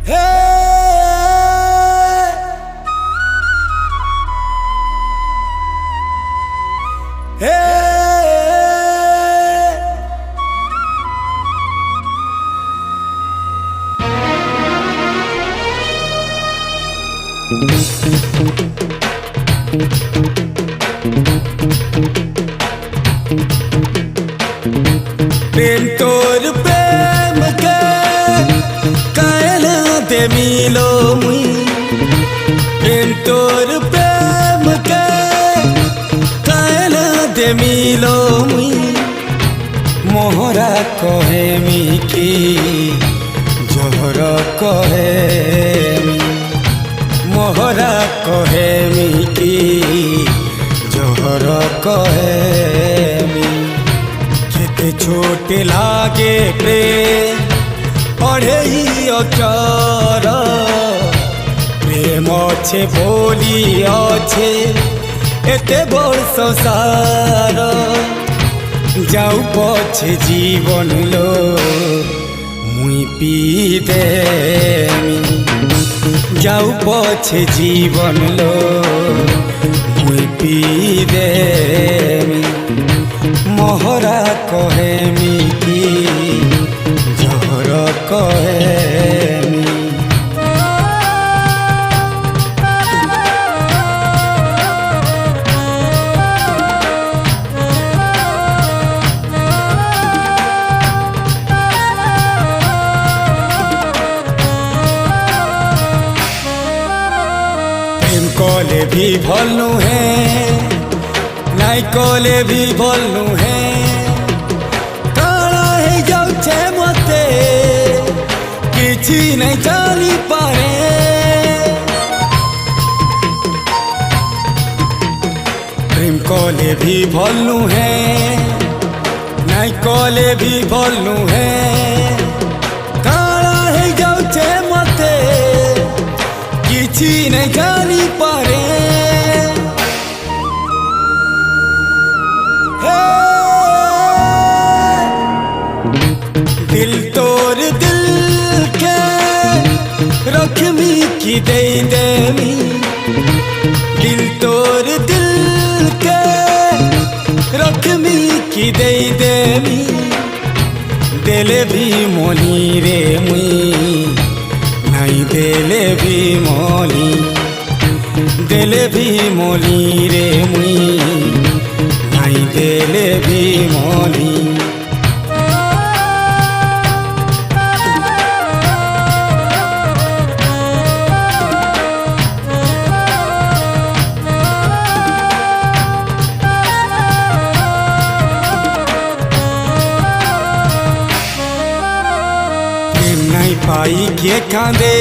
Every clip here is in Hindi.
प्रेम तोर प्रेम के कहना दे मिलो मुई। प्रेम तोर प्रेम के कहना दे मिलो मुई। मोहरा कहे मी की जोहर कहे मी। मोहरा कहे मी की जोहर कहे मी। केते छोट लागे प्रेम पढ़े ही अक्षर। प्रेम अच्छे बोली अच्छे एते बड़ संसार। जाऊ पछे जीवन लो मुई पी देमी। जाऊ पछे जीवन लो मुई पी देमी। मोहरा कहे मी की जोहर कहे मी। प्रेम कले भी भलू है नाई कले भी भलू है। काला है जाऊे मते किछि नहीं जानी पारे। प्रेम कले भी भलू है नाई कले भी भलू है। काला है जाऊे मते किछि नहीं जानी पारे। दिल तोर दिल के रखमी की दे देमी। दिल तोर दिल के रखमी की दे देमी। देले भी मोनी रे मुई नहीं देले भी मोनी। देले भी मोनी रे मुई नहीं देले भी मोनी। पाई किए कांदे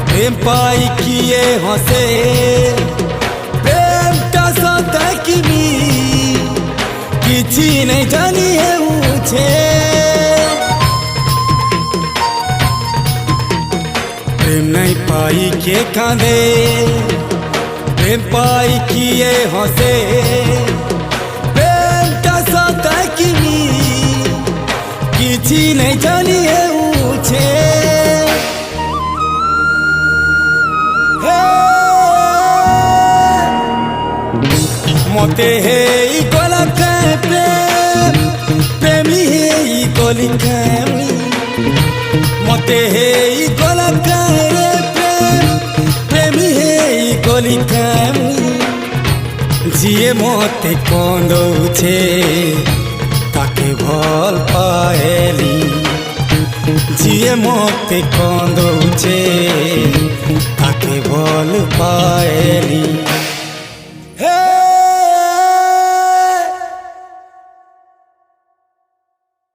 प्रेम पाई किए हंसे। प्रेम ता सता किमी किछि नहीं जानी है मुझे। प्रेम नहीं पाई किए कांदे प्रेम पाई किए हंसे। प्रेम ता सता किमी किछि नहीं जानी है मुझे। मते है गला प्रेम प्रेमी है गली कैमी। मते है गला प्रेम प्रेमी है गली कैमी। जिए मते कंदौछे ताके भल पाएली। जिए मते कंदौछे ताके भल पाएली।